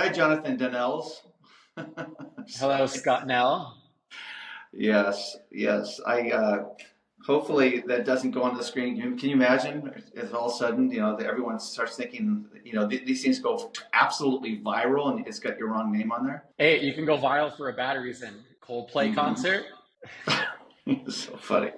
Hi, Jonathan Danels. Hello, Sorry. Scott Nell. Yes, yes. Hopefully that doesn't go on the screen. Can you imagine if all of a sudden, that everyone starts thinking, these things go absolutely viral and it's got your wrong name on there? Hey, you can go viral for a bad reason. Coldplay Hmm. concert. So funny.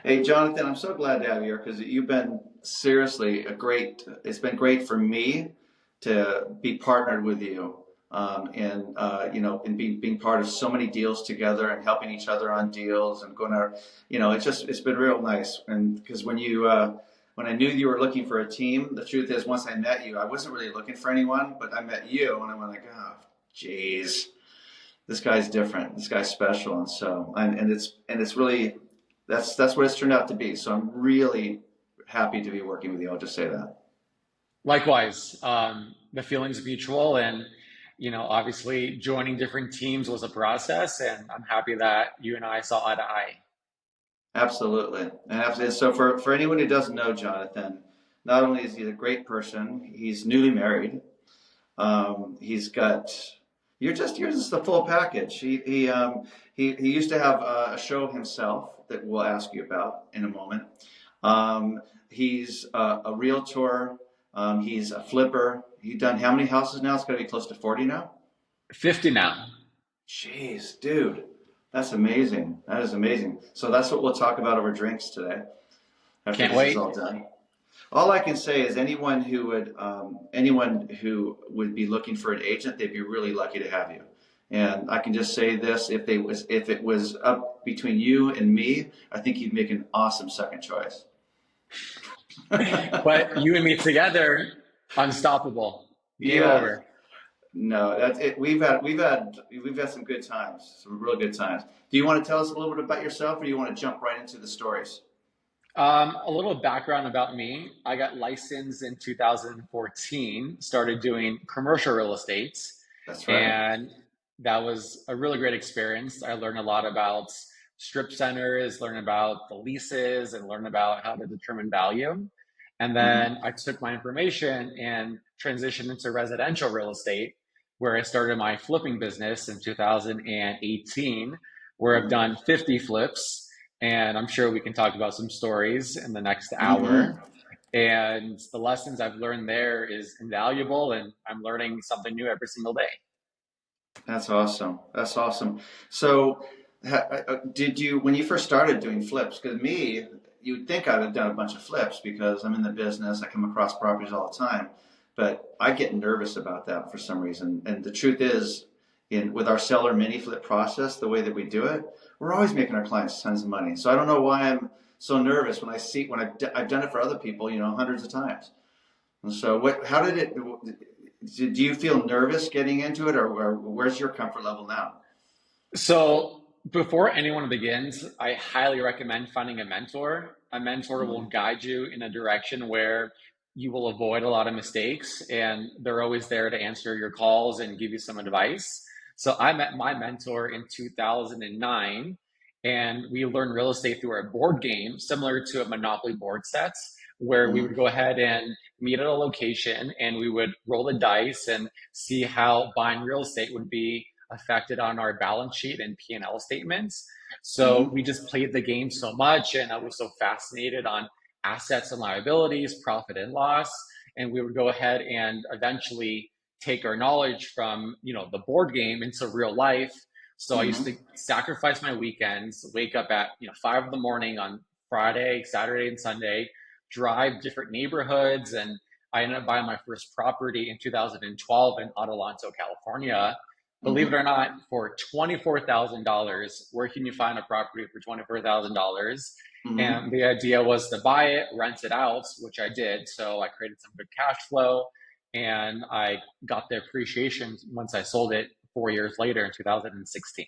Hey, Jonathan, I'm so glad to have you here because you've been seriously it's been great for me to be partnered with you, and being part of so many deals together and helping each other on deals and going out, it's been real nice. And because when I knew you were looking for a team, the truth is once I met you, I wasn't really looking for anyone, but I met you and I went like, oh, geez, this guy's different. This guy's special, and it's really that's what it's turned out to be. So I'm really happy to be working with you. I'll just say that. Likewise, the feelings mutual, and obviously joining different teams was a process, and I'm happy that you and I saw eye to eye. Absolutely. And so for anyone who doesn't know Jonathan, not only is he a great person, he's newly married. He's got you're just the full package. He used to have a show himself that we'll ask you about in a moment. He's a realtor. He's a flipper. He's done how many houses now? It's got to be close to 40 now. 50 now. Jeez, dude, that's amazing. That is amazing. So that's what we'll talk about over drinks today after Can't this is wait. all done. All I can say is anyone who would be looking for an agent, they'd be really lucky to have you. And I can just say this: if it was up between you and me, I think you'd make an awesome second choice. But you and me together, unstoppable. Game Yeah, over. no, that's it. We've had some good times, some real good times. Do you want to tell us a little bit about yourself, or do you want to jump right into the stories? A little background about me. I got licensed in 2014, started doing commercial real estate, That's right. and that was a really great experience. I learned a lot about strip centers, learned about the leases, and learned about how to determine value. And then Hmm. I took my information and transitioned into residential real estate, where I started my flipping business in 2018, where I've Hmm. done 50 flips, and I'm sure we can talk about some stories in the next Hmm. hour. And the lessons I've learned there is invaluable, and I'm learning something new every single day. That's awesome. That's awesome. So, did you, when you first started doing flips, because me, you would think I would have done a bunch of flips because I'm in the business, I come across properties all the time, but I get nervous about that for some reason. And the truth is, with our seller mini flip process, the way that we do it, we're always making our clients tons of money. So I don't know why I'm so nervous when I've done it for other people, hundreds of times. And so how did it, do you feel nervous getting into it, or where's your comfort level now? So, before anyone begins, I highly recommend finding a mentor. A mentor will Mhm. guide you in a direction where you will avoid a lot of mistakes, and they're always there to answer your calls and give you some advice. So, I met my mentor in 2009, and we learned real estate through a board game similar to a Monopoly board sets, where we would Mhm. go ahead and meet at a location and we would roll the dice and see how buying real estate would be affected on our balance sheet and P&L statements. So we Mhm. just played the game so much, and I was so fascinated on assets and liabilities, profit and loss, and we would go ahead and eventually take our knowledge from the board game into real life. So I used to Mhm. sacrifice my weekends, wake up at 5 in the morning on Friday, Saturday, and Sunday, drive different neighborhoods, and I ended up buying my first property in 2012 in Adelanto, California. Believe it or Mhm. not, for $24,000. Where can you find a property for $24,000? And Mhm. the idea was to buy it, rent it out, which I did. So I created some good cash flow, and I got the appreciation once I sold it 4 years later in 2016.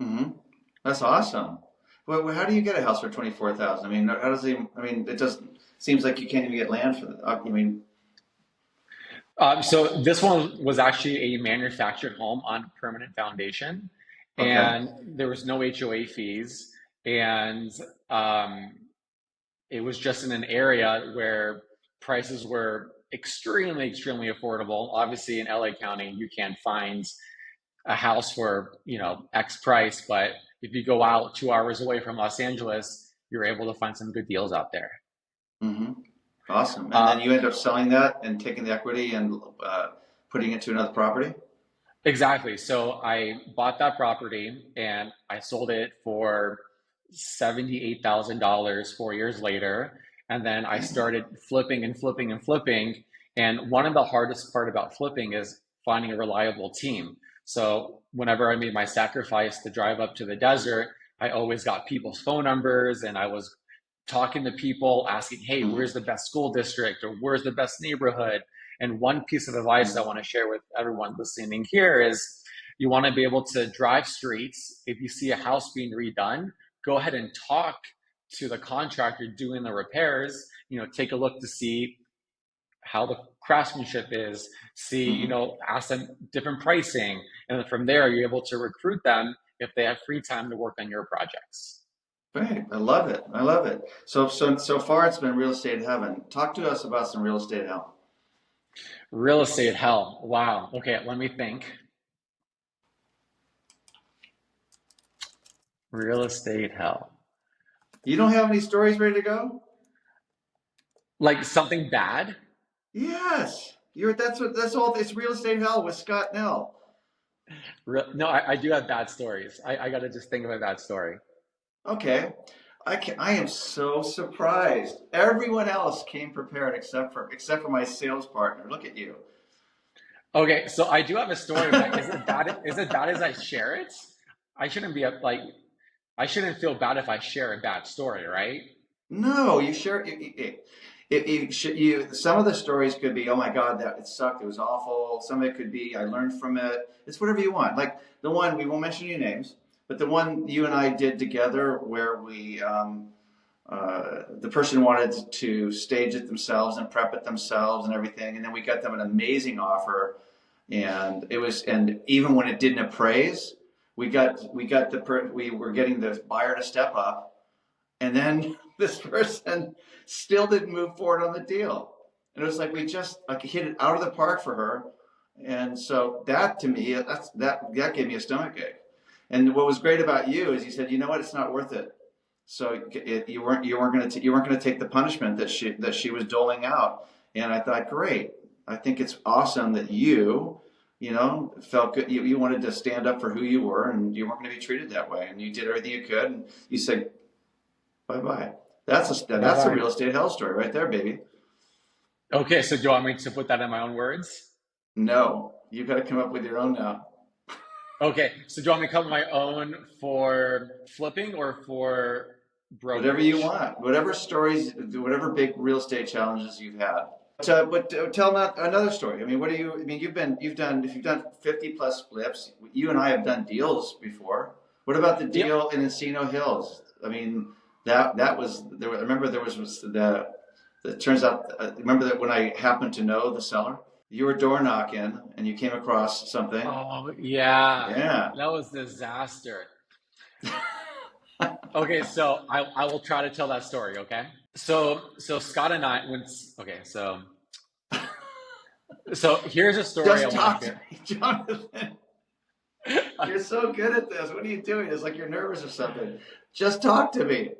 Mhm. That's awesome. Well, how do you get a house for 24,000? I mean, how does he? I mean, it just seems like you can't even get land for that. I mean, So this one was actually a manufactured home on permanent foundation, okay. and there was no HOA fees, and um, it was just in an area where prices were extremely affordable. Obviously, in LA County, you can't find a house for, X price, but if you go out 2 hours away from Los Angeles, you're able to find some good deals out there. Hmm. Awesome. And then Uh, you end up selling that and taking the equity and putting it to another property? exactly. So I bought that property and I sold it for $78,000 4 years later. And then I Damn. started flipping and flipping and flipping. And one of the hardest part about flipping is finding a reliable team. So whenever I made my sacrifice to drive up to the desert, I always got people's phone numbers and I was talking to people asking, hey, Hmm. where's the best school district or where's the best neighborhood? And one piece of advice I want to share with everyone listening here is you want to be able to drive streets. If you see a house being redone, go ahead and talk to the contractor doing the repairs. Take a look to see how the craftsmanship is, see, Hmm. ask them different pricing. And then from there, you're able to recruit them if they have free time to work on your projects. Great. I love it. I love it. So far it's been real estate heaven. Talk to us about some real estate hell. Real estate hell. Wow. Okay, let me think. Real estate hell. You don't have any stories ready to go? Like something bad? Yes. That's all it's real estate hell with Scott Nell. No, I do have bad stories. I got to just think of a bad story. Okay. I am so surprised. Everyone else came prepared except for my sales partner. Look at you. Okay, so I do have a story, but is it bad? Is it bad as I share it? I shouldn't be like, I shouldn't feel bad if I share a bad story, right? No, you share some of the stories could be, oh my God, that it sucked, it was awful. Some of it could be, I learned from it. It's whatever you want. Like the one, we won't mention any names, but the one you and I did together where the person wanted to stage it themselves and prep it themselves and everything, and then we got them an amazing offer, and even when it didn't appraise, we were getting the buyer to step up, and then this person still didn't move forward on the deal. And it was like we just like hit it out of the park for her. And so that to me, that gave me a stomach ache. And what was great about you is you said, you know what, it's not worth it. So you weren't going to take the punishment that she was doling out. And I thought, great. I think it's awesome that felt good. You wanted to stand up for who you were, and you weren't going to be treated that way. And you did everything you could. And you said, bye bye. Bye That's a bye. real estate hell story right there, baby. Okay, so do you want me to put that in my own words? No, you got to come up with your own now. Okay, so do you want me to come with my own for flipping or for Whatever you brokerage? want, whatever stories, whatever big real estate challenges you've had. But tell another story. I mean, what do you? I mean, if you've done 50 plus flips. You and I have done deals before. What about the Yep. deal in Encino Hills? I mean, that was there. I remember there was the. It turns out. Remember that when I happened to know the seller, you were door knocking and you came across something. Oh, yeah. Yeah. That was disaster. Okay, so I will try to tell that story, okay? So Scott and I when okay, so here's a story I Just want to talk to share. me, Jonathan. You're so good at this. What are you doing? It's like you're nervous or something. Just talk to me.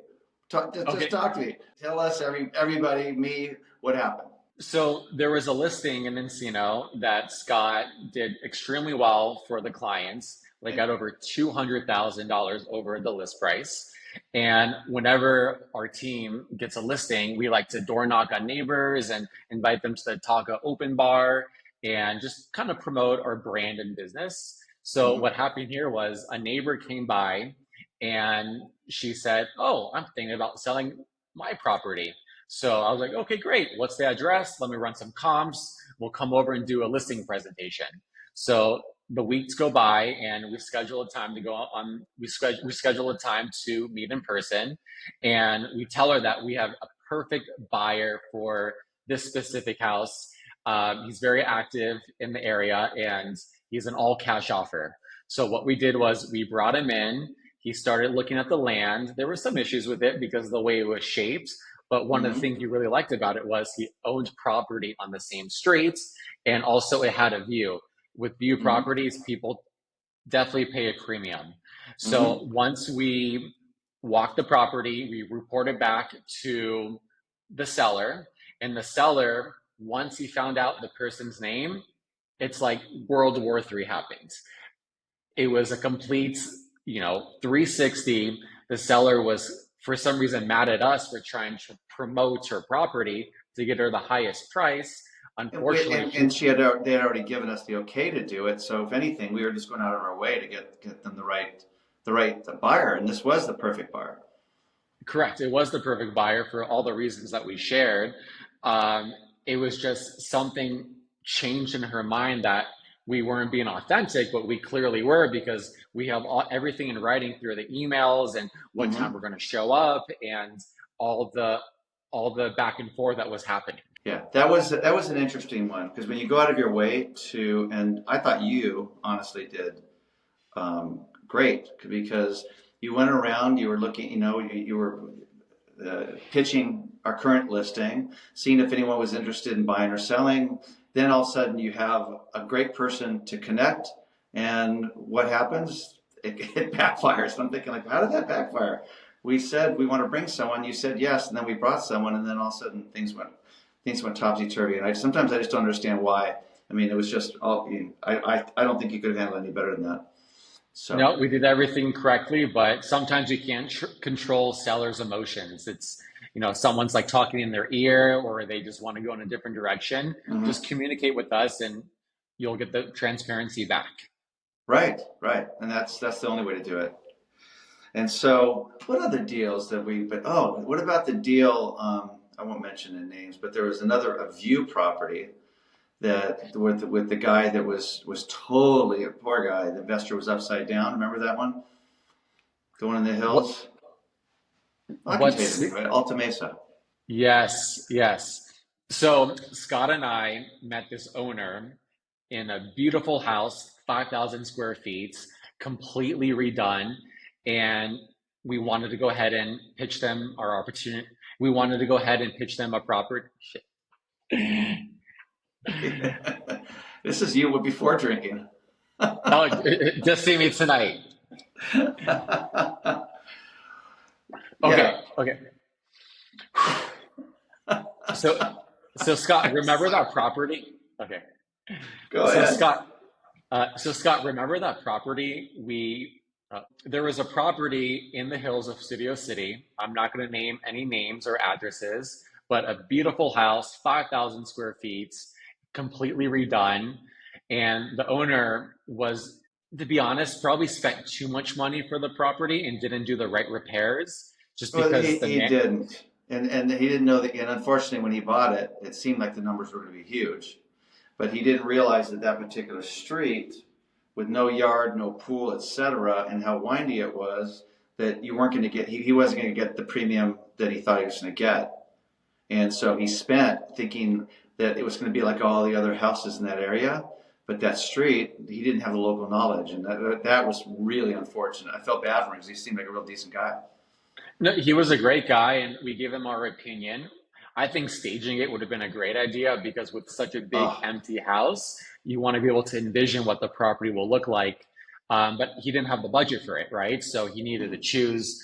Just Okay, talk to me. Tell us, everybody, me, what happened. so there was a listing in Encino that Scott did extremely well for the clients. They Okay. got over $200,000 over the list price. And whenever our team gets a listing, we like to door knock on neighbors and invite them to the Taco Open Bar and just kind of promote our brand and business. So Mm-hmm. what happened here was a neighbor came by and she said, "Oh, I'm thinking about selling my property." So I was like, okay, great. What's the address? Let me run some comps. We'll come over and do a listing presentation. So the weeks go by and we schedule a time to go on. We schedule a time to meet in person, and we tell her that we have a perfect buyer for this specific house. He's very active in the area, and he's an all cash offer. So what we did was we brought him in. He started looking at the land. There were some issues with it because of the way it was shaped, But one of the Hmm. things he really liked about it was he owned property on the same streets, and also it had a view. With view Hmm. properties, people definitely pay a premium. So Hmm. once we walk the property, we report it back to the seller, and the seller, once he found out the person's name, it's like World War III happened. It was a complete, 360. The seller was, for some reason, mad at us for trying to promote her property to get her the highest price. Unfortunately, And they had already given us the okay to do it. So if anything, we were just going out of our way to get them the right buyer, and this was the perfect buyer. correct. It was the perfect buyer for all the reasons that we shared. Um, it was just something changed in her mind that we weren't being authentic, but we clearly were because we have everything in writing through the emails and what time we're Hmm. going to show up and all the all the back and forth that was happening. Yeah, that was an interesting one because when you go out of your way to, and I thought you honestly did great because you went around, you were looking, you were pitching our current listing, seeing if anyone was interested in buying or selling. Then all of a sudden you have a great person to connect, and what happens? It backfires. I'm thinking like, how did that backfire? We said we want to bring someone. You said yes, and then we brought someone, and then all of a sudden things went topsy turvy. And sometimes I just don't understand why. I mean, it was just all. I don't think you could have handled any better than that. So. No, we did everything correctly, but sometimes you can't control sellers' emotions. It's, someone's like talking in their ear or they just want to go in a different direction. Just Mhm. communicate with us and you'll get the transparency back. Right, right, and that's the only way to do it. And so, what other deals that we? But oh, what about the deal? I won't mention the names, but there was a view property that with the guy that was totally a poor guy. The investor was upside down. Remember that one? The one in the What, hills. Well, I can tell you the what's, name, right? Alta Mesa. yes, yes. So Scott and I met this owner in a beautiful house, 5,000 square feet, completely redone. And we wanted to go ahead and pitch them our opportunity. We wanted to go ahead and pitch them a property. This is you before drinking. Oh, just see me tonight. Yeah, Okay, okay. So, so Scott, remember that property? Okay. go So ahead. Scott, Scott, remember that property there was a property in the hills of Studio City. I'm not going to name any names or addresses, but a beautiful house, 5,000 square feet, completely redone. And the owner was, to be honest, probably spent too much money for the property and didn't do the right repairs just Well, because he didn't, and he didn't know that. And unfortunately, when he bought it, it seemed like the numbers were going to be huge, but he didn't realize that that particular street, with no yard, no pool, etc., and how windy it was, that you weren't going to get. He wasn't going to get the premium that he thought he was going to get, and so he spent thinking that it was going to be like all the other houses in that area. But that street, he didn't have the local knowledge, and that was really unfortunate. I felt bad for him because he seemed like a real decent guy. No, he was a great guy, and we gave him our opinion. I think staging it would have been a great idea because with such a big Oh. empty house, you want to be able to envision what the property will look like. But he didn't have the budget for it, right? So he needed to choose,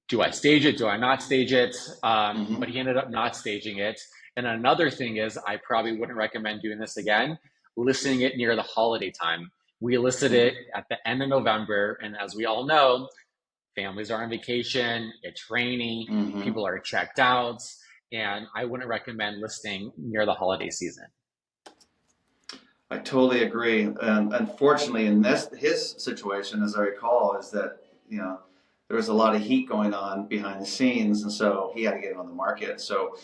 do I stage it? Do I not stage it? But he Mm-hmm. ended up not staging it. And another thing is, I probably wouldn't recommend doing this again, listing it near the holiday time. We listed it Mm-hmm. at the end of November, and as we all know, families are on vacation, it's rainy, Mm-hmm. people are checked out, and I wouldn't recommend listing near the holiday season. I totally agree. And unfortunately, in this his situation, as I recall, is that you know there was a lot of heat going on behind the scenes, and so he had to get it on the market. So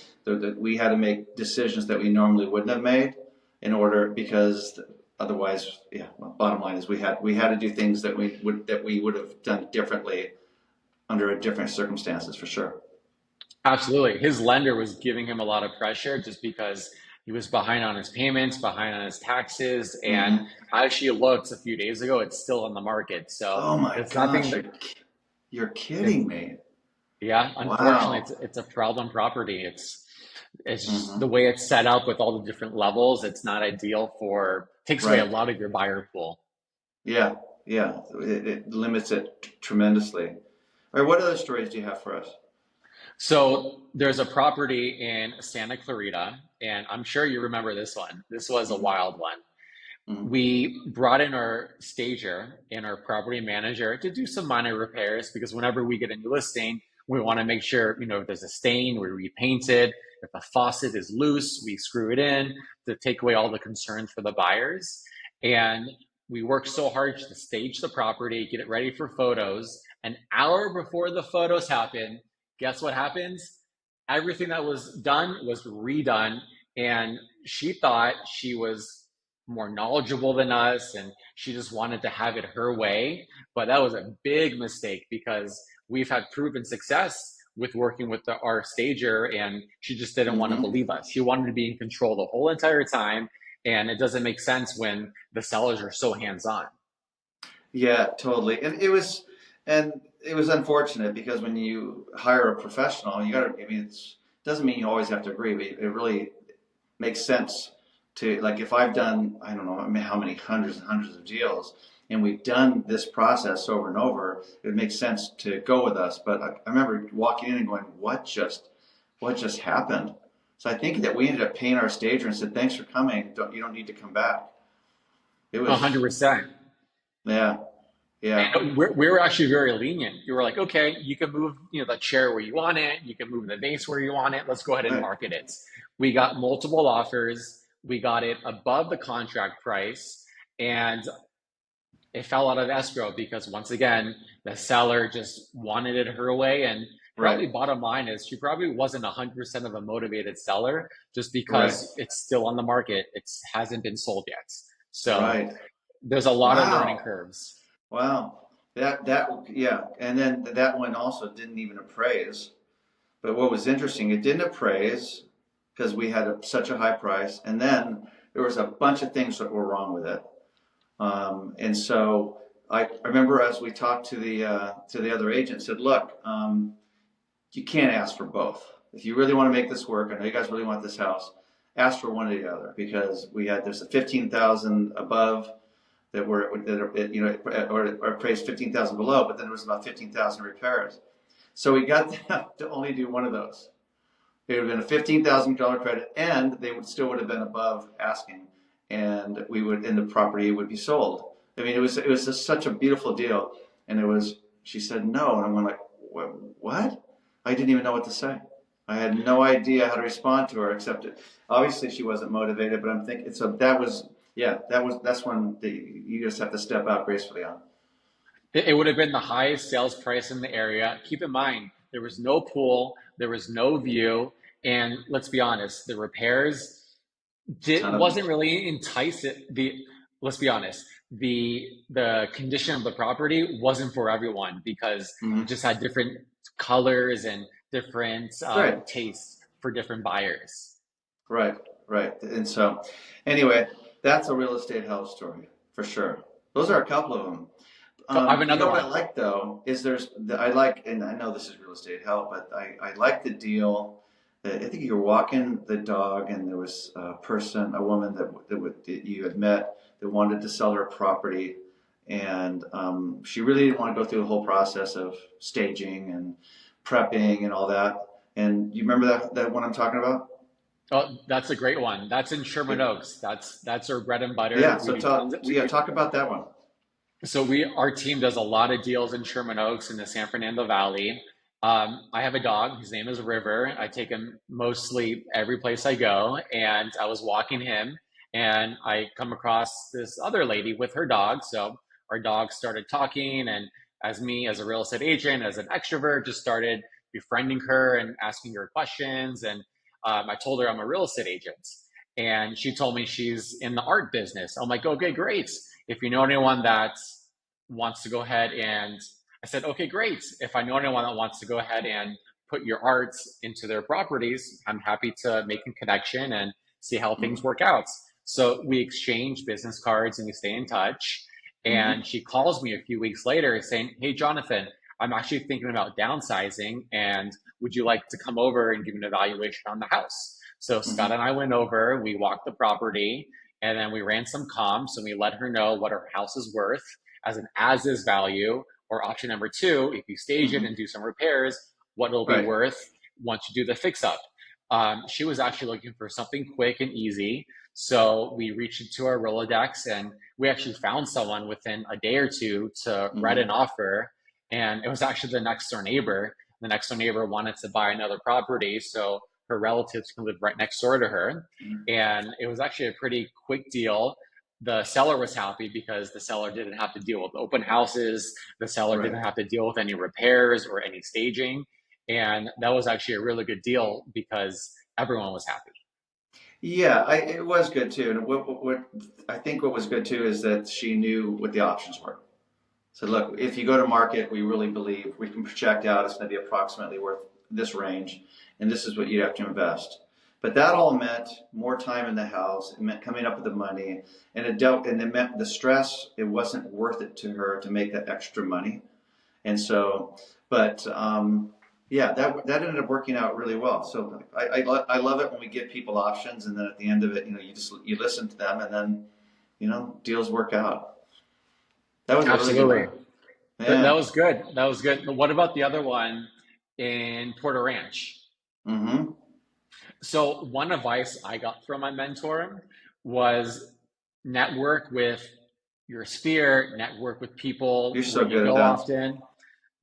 we had to make decisions that we normally wouldn't have made in order because otherwise, yeah. Well, bottom line is we had to do things that we would have done differently under a different circumstances for sure. Absolutely. His lender was giving him a lot of pressure just because he was behind on his payments, behind on his taxes, and Mm-hmm. I actually looked a few days ago, it's still on the market. So Oh my it's nothing gosh, that you're it's kidding me. Yeah, unfortunately, Wow. it's a problem property. It's just the Hmm. way it's set up with all the different levels. It's not ideal for takes away a Right. lot of your buyer pool. Yeah. Yeah. It limits it tremendously. All right. What other stories do you have for us? So there's a property in Santa Clarita, and I'm sure you remember this one. This was a Hmm. wild one. Hmm. We brought in our stager and our property manager to do some minor repairs because whenever we get a new listing, we want to make sure, if there's a stain, we repaint it. If the faucet is loose, we screw it in to take away all the concerns for the buyers. And we worked so hard to stage the property, get it ready for photos. An hour before the photos happen, guess what happens? Everything that was done was redone. And she thought she was more knowledgeable than us and she just wanted to have it her way. But that was a big mistake because we've had proven success with working with our stager, and she just didn't want to Hmm. believe us. She wanted to be in control the whole entire time. And it doesn't make sense when the sellers are so hands on. Yeah, totally. And it was unfortunate because when you hire a professional, you got to, I mean, it doesn't mean you always have to agree, but it really makes sense to, like, if I've done, I don't know, I mean, how many hundreds and hundreds of deals, and we've done this process over and over, it makes sense to go with us. But I remember walking in and going, what just happened? So I think that we ended up paying our stager and said, thanks for coming. You don't need to come back. It was, 100%. yeah, yeah, And we were actually very lenient. You were like, okay, you can move, the chair where you want it. You can move the vase where you want it. Let's go ahead and right. market it. We got multiple offers. We got it above the contract price, and it fell out of escrow because once again, the seller just wanted it her way. And Right, probably bottom line is she probably wasn't 100% of a motivated seller just right, because it's still on the market. It hasn't been sold yet. So right. there's a lot of learning Wow, curves. wow. Yeah. And then that one also didn't even appraise. But what was interesting, it didn't appraise because we had such a high price. And then there was a bunch of things that were wrong with it. And so I remember as we talked to the other agent, said, look, you can't ask for both. If you really want to make this work, I know you guys really want this house, ask for one or the other because there's a 15,000 above or appraised 15,000 below, but then there was about 15,000 repairs. So we got them to only do one of those. It would have been a $15,000 credit, and they would have been above asking, and the property would be sold. I mean, it was just such a beautiful deal, and it was. She said no, and I'm going like, what? I didn't even know what to say. I had no idea how to respond to her, except obviously she wasn't motivated. But I'm thinking, so that was, yeah, that's when you just have to step out gracefully on. It would have been the highest sales price in the area. Keep in mind, there was no pool, there was no view, and let's be honest, the repairs Ton of wasn't really enticing. Let's be honest, the condition of the property wasn't for everyone because it Mhm. just had different colors and different Right. tastes for different buyers. Right, right. And so, anyway, that's a real estate hell story for sure. Those are a couple of them. So I have You know another what I one. like though is I like, and I know this is real estate hell, but I like the deal that I think you were walking the dog and there was a woman that you had met that wanted to sell her property, and she really didn't want to go through the whole process of staging and prepping and all that. And you remember that one I'm talking about? Oh, that's a great one. That's in Sherman Oaks. That's our bread and butter. Yeah, We so do tons. talk about that one. So our team does a lot of deals in Sherman Oaks in the San Fernando Valley. I have a dog. His name is River. I take him mostly every place I go. And I was walking him, and I come across this other lady with her dog. So our dog started talking, and as me, as a real estate agent, as an extrovert, just started befriending her and asking her questions. And I told her I'm a real estate agent, and she told me she's in the art business. I'm like, okay, great. If you know anyone that wants to go ahead and I said, okay, great. If I know anyone that wants to go ahead and put your art into their properties, I'm happy to make a connection and see how things Hmm. work out. So we exchange business cards and we stay in touch. Hmm. And she calls me a few weeks later saying, hey, Jonathan, I'm actually thinking about downsizing, and would you like to come over and give an evaluation on the house? So Scott Hmm. and I went over, we walked the property, and then we ran some comps and we let her know what her house is worth as an as is value, or option number two, if you stage it Hmm. and do some repairs, what it'll be Right. worth once you do the fix up. She was actually looking for something quick and easy. So we reached into our Rolodex and we actually found someone within a day or two to write an Hmm. offer. And it was actually the next door neighbor. The next door neighbor wanted to buy another property so her relatives can live right next door to her. And it was actually a pretty quick deal. The seller was happy because the seller didn't have to deal with open houses. The seller Right. didn't have to deal with any repairs or any staging. And that was actually a really good deal because everyone was happy. Yeah, it was good too. And what I think what was good too is that she knew what the options were. So look, if you go to market, we really believe we can project out it's going to be approximately worth this range, and this is what you have to invest. But that all meant more time in the house. It meant coming up with the money, and it meant the stress. It wasn't worth it to her to make that extra money. And so, but yeah, that ended up working out really well. So I love it when we give people options, and then at the end of it, you listen to them, and then deals work out. That was a really good Absolutely. one. That Yeah. was good. That was good. What about the other one in Porter Ranch? Mm-hmm. So, one advice I got from my mentor was network with your sphere, network with You're people where so you good at go that. often.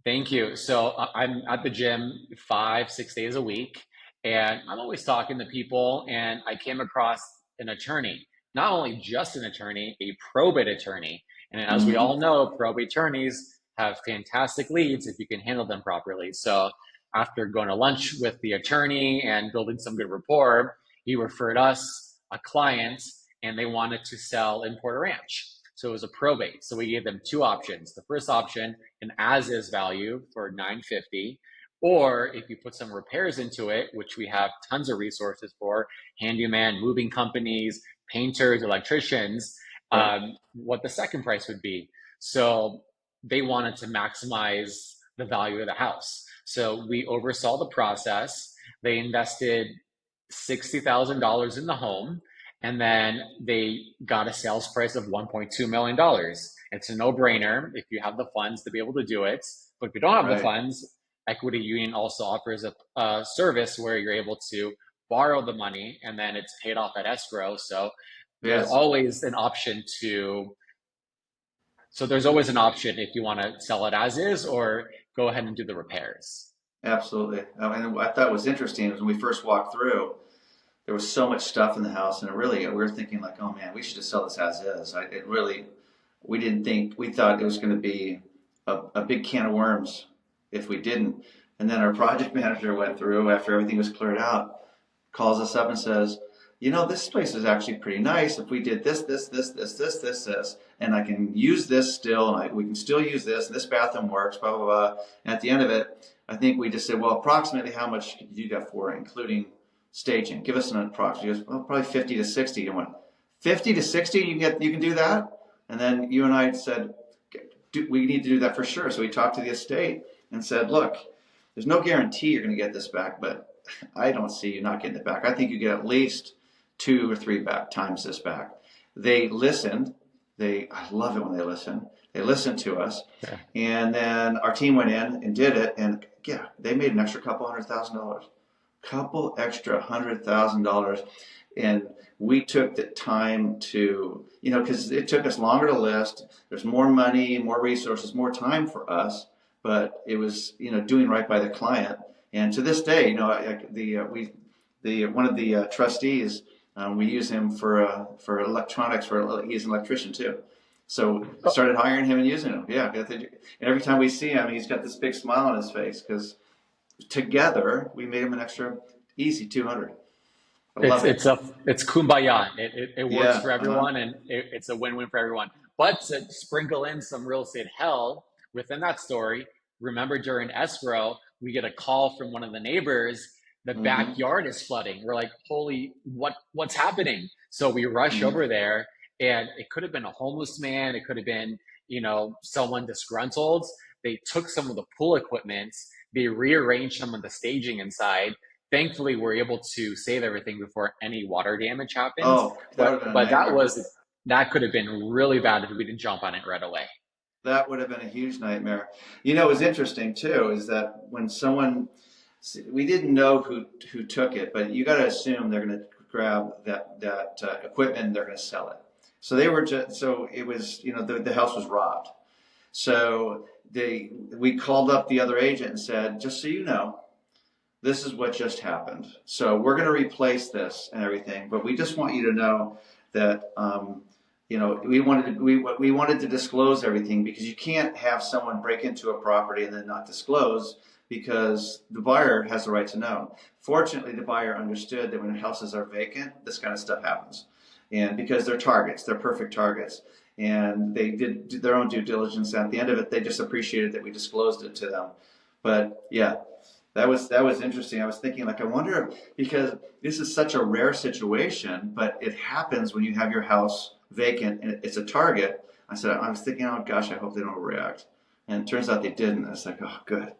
Thank you. So I'm at the gym 5, 6 days a week, and I'm always talking to people. And I came across an attorney, not only just an attorney, a probate attorney. And as we Mm-hmm. all know, probate attorneys have fantastic leads if you can handle them properly. So after going to lunch with the attorney and building some good rapport, he referred us a client, and they wanted to sell in Porter Ranch. So it was a probate. So we gave them two options. The first option, an as is value for 950, or if you put some repairs into it, which we have tons of resources for, handyman, moving companies, painters, electricians, Right. what the second price would be. So they wanted to maximize the value of the house. So we oversaw the process. They invested $60,000 in the home, and then they got a sales price of $1.2 million. It's a no brainer if you have the funds to be able to do it. But if you don't have the Right. funds, Equity Union also offers a service where you're able to borrow the money and then it's paid off at escrow. There's Yes. always an option to, so there's always an option if you want to sell it as is or go ahead and do the repairs. Absolutely. And what I thought was interesting was when we first walked through, there was so much stuff in the house, and we were thinking like, oh man, we should just sell this as is. We didn't think, we thought it was going to be a big can of worms if we didn't. And then our project manager went through after everything was cleared out, calls us up and says, this place is actually pretty nice. If we did this, and I can use this still, and we can still use this, and this bathroom works, blah, blah, blah. And at the end of it, I think we just said, well, approximately how much could you do that for, including staging? Give us an approximate. He goes, well, probably 50 to 60. And went, 50 to 60, you can do that? And then you and I said, we need to do that for sure. So we talked to the estate and said, look, there's no guarantee you're going to get this back, but I don't see you not getting it back. I think you get at least 2 or 3 times this back. They listened. I love it when they listen. They listened to us, Yeah. and then our team went in and did it, and yeah, they made an extra couple $100,000, couple extra $100,000, and we took the time to, because it took us longer to list. There's more money, more resources, more time for us, but it was, doing right by the client. And to this day, one of the trustees, we use him for electronics. He's an electrician too. So started hiring him and using him. Yeah, and every time we see him, he's got this big smile on his face because together we made him an extra easy 200. I It's love it. it's a it's kumbaya. It works Yeah. for Uh huh. everyone, and it's a win-win for everyone. But to sprinkle in some real estate hell within that story, remember during escrow, we get a call from one of the neighbors. The Mm-hmm. backyard is flooding. We're like, holy, what's happening? So we rush Mm-hmm. over there, and it could have been a homeless man. It could have been someone disgruntled. They took some of the pool equipment, they rearranged some of the staging inside. Thankfully, we're able to save everything before any water damage happened. Oh, that would have been a That nightmare. was that could have been really bad if we didn't jump on it right away. That would have been a huge nightmare. You know, it was interesting too, is that when someone, we didn't know who took it, but you got to assume they're going to grab that equipment and they're going to sell it. So they were just, so it was, you know, the house was robbed. So we called up the other agent and said, just so you know, this is what just happened. So we're going to replace this and everything, but we just want you to know that you know we wanted to disclose everything because you can't have someone break into a property and then not disclose because the buyer has the right to know. Fortunately, the buyer understood that when houses are vacant, this kind of stuff happens, and because they're targets, they're perfect targets. And they did their own due diligence. At the end of it, they just appreciated that we disclosed it to them. But yeah, that was interesting. I was thinking, like, I wonder because this is such a rare situation, but it happens when you have your house vacant and it's a target. I was thinking, oh gosh, I hope they don't react. And it turns out they didn't. It's like, oh, good.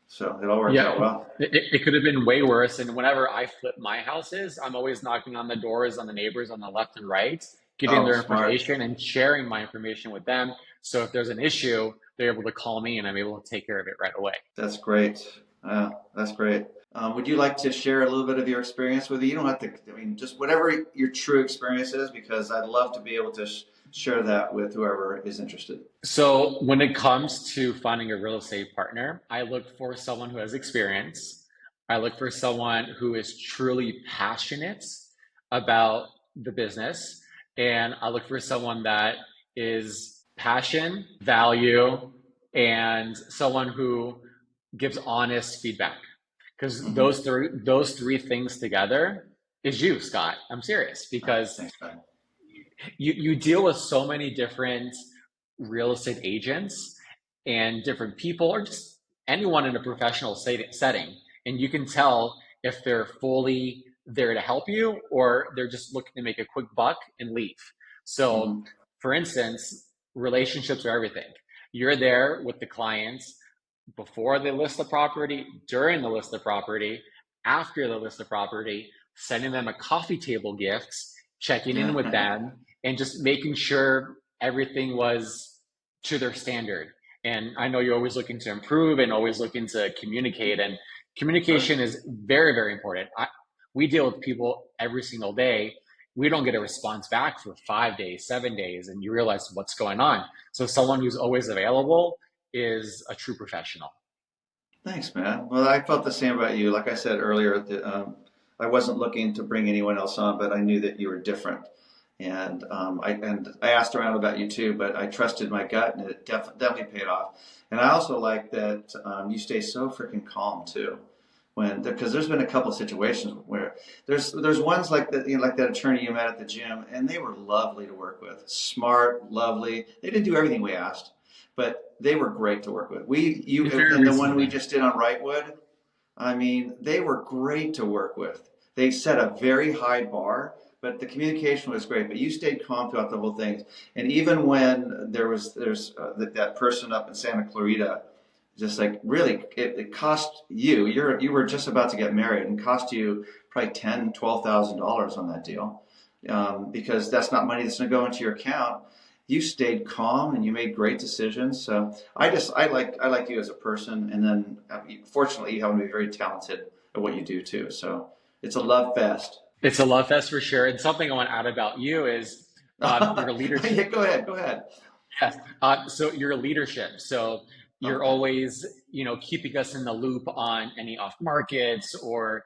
So it all worked out Yeah, well. it could have been way worse. And whenever I flip my houses, I'm always knocking on the doors on the neighbors on the left and right, getting Oh, their smart. information and sharing my information with them. So if there's an issue, they're able to call me and I'm able to take care of it right away. That's great. That's great. Would you like to share a little bit of your experience with it? You don't have to, I mean, just whatever your true experience is, because I'd love to be able to share that with whoever is interested. So when it comes to finding a real estate partner, I look for someone who has experience. I look for someone who is truly passionate about the business. And I look for someone that is passion, value, and someone who gives honest feedback. Because Hmm. those three things together is you, Scott. I'm serious because Thanks, man. you deal with so many different real estate agents and different people or just anyone in a professional setting, and you can tell if they're fully there to help you or they're just looking to make a quick buck and leave. So Hmm. for instance, relationships are everything. You're there with the clients before they list the property, during the list of property, after the list of property, sending them a coffee table gift, checking in with Yeah. them, and just making sure everything was to their standard. And I know you're always looking to improve and always looking to communicate. And Sure. communication is very, very important. We deal with people every single day. We don't get a response back for 5 days, 7 days, and you realize what's going on. So someone who's always available is a true professional. Thanks, man. Well, I felt the same about you. Like I said earlier, that I wasn't looking to bring anyone else on, but I knew that you were different. And I asked around about you too, but I trusted my gut, and it definitely paid off. And I also like that you stay so freaking calm too, when because there's been a couple of situations where there's ones like that, you know, like that attorney you met at the gym, and they were lovely to work with, smart, lovely. They didn't do everything we asked, but they were great to work with. Very And the one we reasonable. just did on Wrightwood, I mean, they were great to work with. They set a very high bar, but the communication was great. But you stayed calm throughout the whole thing. And even when there's that person up in Santa Clarita, just like really, it cost you. You were just about to get married, and cost you probably $10,000 to $12,000 on that deal, because that's not money that's going to go into your account. You stayed calm and you made great decisions. So I like you as a person, and then fortunately you happen to be very talented at what you do too. So it's a love fest. It's a love fest for sure. And something I want to add about you is your leadership. Yeah, go ahead, go ahead. Yes. So your leadership. So you're Okay. always, keeping us in the loop on any off markets or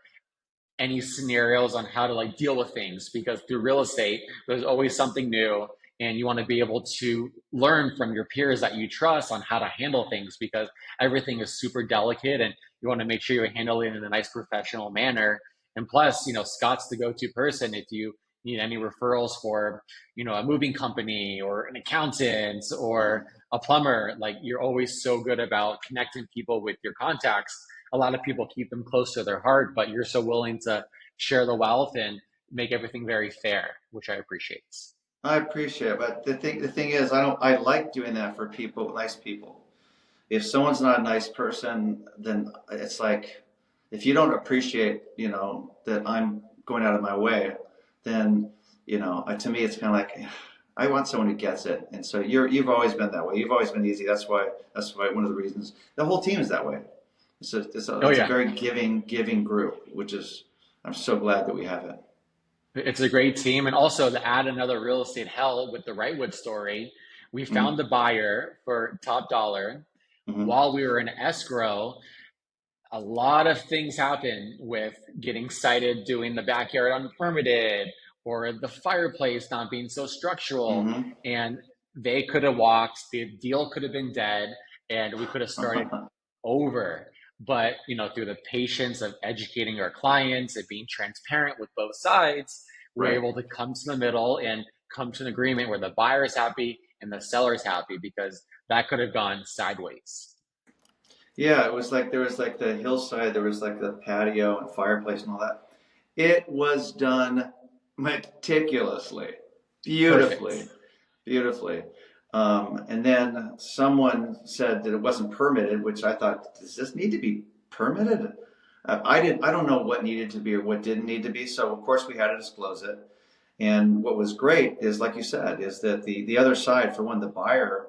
any scenarios on how to like deal with things because through real estate there's always something new and you want to be able to learn from your peers that you trust on how to handle things because everything is super delicate and you want to make sure you handle it in a nice professional manner. And plus, Scott's the go-to person if you need any referrals for a moving company or an accountant or Uh-huh. a plumber. Like, you're always so good about connecting people with your contacts. A lot of people keep them close to their heart, but you're so willing to share the wealth and make everything very fair, which I appreciate. I appreciate it, but the thing is, I like doing that for people, nice people. if someone's not a nice person, then it's like, if you don't appreciate, that I'm going out of my way, then, to me, it's kind of like, I want someone who gets it. And so you've always been that way. You've always been easy. That's why one of the reasons the whole team is that way. Oh It's a yeah. very giving group, which is, I'm so glad that we have it. It's a great team. And also to add another real estate hell with the Wrightwood story, we found Mm-hmm. the buyer for top dollar. Mm-hmm. While we were in escrow, a lot of things happen with getting cited doing the backyard unpermitted or the fireplace not being so structural. And they could have walked, the deal could have been dead, and we could have started Mm-hmm. over. But through the patience of educating our clients and being transparent with both sides, we're Right. able to come to the middle and come to an agreement where the buyer is happy and the seller is happy, because that could have gone sideways. Yeah, it was like there was like the hillside, there was like the patio and fireplace and all that. It was done meticulously, Perfect. beautifully, beautifully. And then someone said that it wasn't permitted, which I thought, does this need to be permitted? I don't know what needed to be or what didn't need to be. So of course we had to disclose it. And what was great is, like you said, is that the other side, for one, the buyer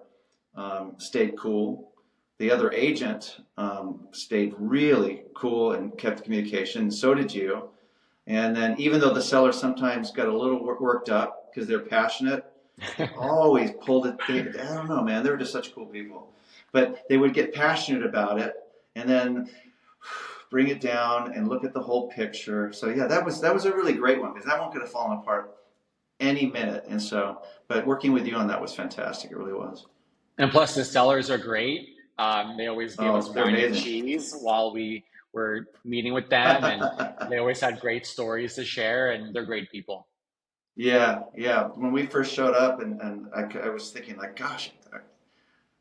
stayed cool. The other agent stayed really cool and kept communication. So did you. And then, even though the seller sometimes got a little worked up because they're passionate, they always pulled it. I don't know, man. They were just such cool people. But they would get passionate about it and then bring it down and look at the whole picture. So yeah, that was a really great one, because that one could have fallen apart any minute. And so, but working with you on that was fantastic. It really was. And plus, the sellers are great. They always gave us Oh, they're wine and amazing. cheese while we were meeting with them, and they always had great stories to share, and they're great people. Yeah, yeah. When we first showed up, and I was thinking, like, gosh,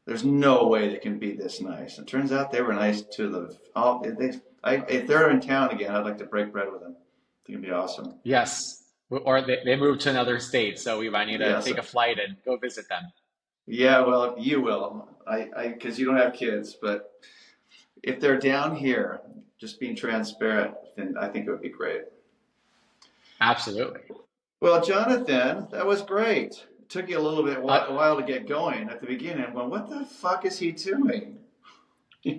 there's no way they can be this nice. And turns out they were nice to the. Oh, if they're in town again, I'd like to break bread with them. I think it'd be awesome. Yes. Or they moved to another state, so we might need to Yes. take a flight and go visit them. Yeah. Well, you will. Because you don't have kids, but if they're down here, just being transparent, then I think it would be great. Absolutely. Well, Jonathan, that was great. It took you a little bit Uh, a while to get going at the beginning. I'm going, what the fuck is he doing?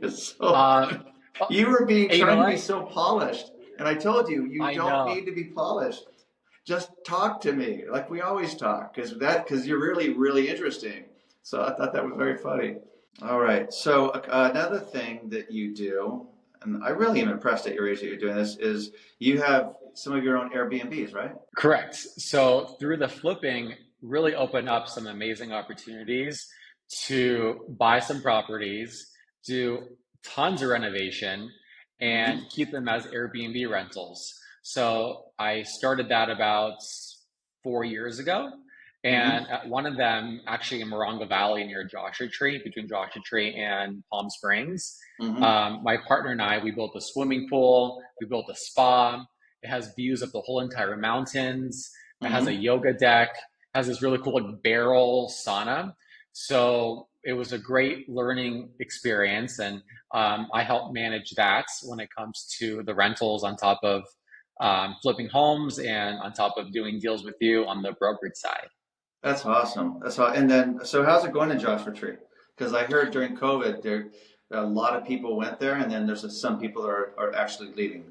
So uh, uh, you were being you know trying to be what? so polished, and I told you you I don't know. need to be polished. Just talk to me like we always talk, because you're really interesting. So I thought that was very funny. All right. So another thing that you do, and I really am impressed at your age that you're doing this, is you have some of your own Airbnbs, right? Correct. So through the flipping, really opened up some amazing opportunities to buy some properties, do tons of renovation, and Mm-hmm. keep them as Airbnb rentals. So I started that about 4 years ago. Mm-hmm. And at one of them, actually in Morongo Valley near Joshua Tree, between Joshua Tree and Palm Springs, Mm-hmm. my partner and I, we built a swimming pool, we built a spa. It has views of the whole entire mountains. It has a Mm-hmm. yoga deck. It has this really cool like barrel sauna. So it was a great learning experience, and I help manage that when it comes to the rentals, on top of flipping homes and on top of doing deals with you on the brokerage side. That's awesome. That's all. And then, so how's it going in Joshua Tree? Because I heard during COVID, there a lot of people went there, and then there's some people that are actually leaving.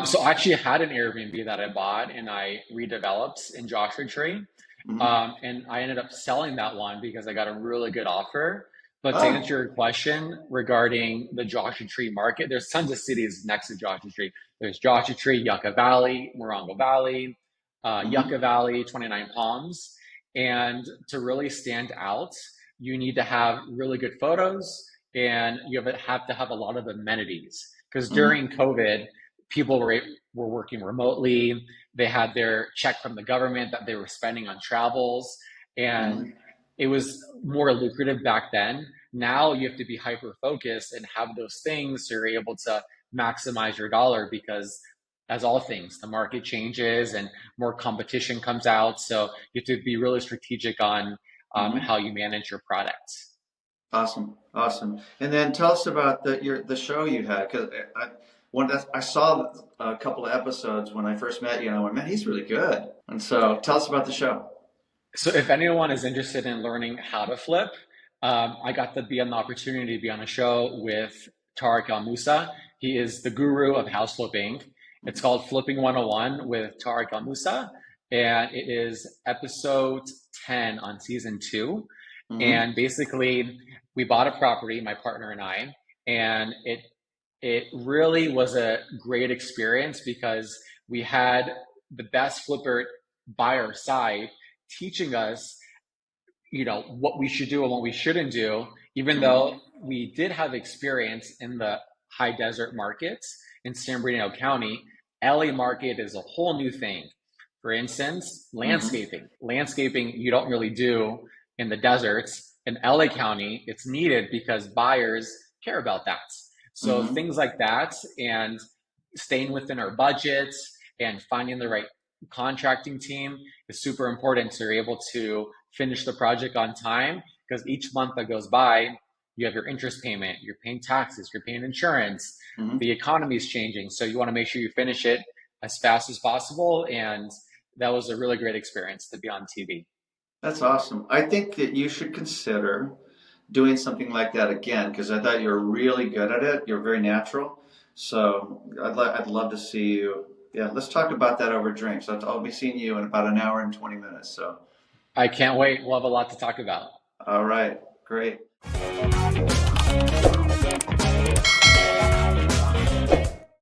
So I actually had an Airbnb that I bought and I redeveloped in Joshua Tree. Mm-hmm. And I ended up selling that one because I got a really good offer. But to Oh. answer your question regarding the Joshua Tree market, there's tons of cities next to Joshua Tree. There's Joshua Tree, Yucca Valley, Morongo Valley, Mm-hmm. Yucca Valley, 29 Palms. And to really stand out, you need to have really good photos, and have to have a lot of amenities. Because Mm-hmm. during COVID, people were working remotely. They had their check from the government that they were spending on travels, and Mm-hmm. it was more lucrative back then. Now you have to be hyper focused and have those things so you're able to maximize your dollar, because as all things, the market changes and more competition comes out. So you have to be really strategic on Mm-hmm. how you manage your product. Awesome, awesome. And then tell us about the show you had because I saw a couple of episodes when I first met you, and I went, man, he's really good. And so tell us about the show. So if anyone is interested in learning how to flip, I got to be on the opportunity to be on a show with Tariq Al Musa. He is the guru of house flipping. It's called Flipping 101 with Tariq Al Musa, and it is episode 10 on season 2. Mm-hmm. And basically, we bought a property, my partner and I, and it really was a great experience because we had the best flipper by our side teaching us, what we should do and what we shouldn't do, even Mm-hmm. though we did have experience in the high desert markets in San Bernardino County. LA market is a whole new thing. For instance, Mm-hmm. landscaping. Landscaping you don't really do in the deserts. In LA County, it's needed because buyers care about that. So Mm-hmm. things like that and staying within our budgets and finding the right contracting team is super important so you're able to finish the project on time because each month that goes by, you have your interest payment, you're paying taxes, you're paying insurance, Mm-hmm. the economy is changing. So you want to make sure you finish it as fast as possible. And that was a really great experience to be on TV. That's awesome. I think that you should consider doing something like that again because I thought you were really good at it. You're very natural. So I'd love to see you. Yeah, let's talk about that over drinks. I'll be seeing you in about an hour and 20 minutes. So, I can't wait. We'll have a lot to talk about. all right, great.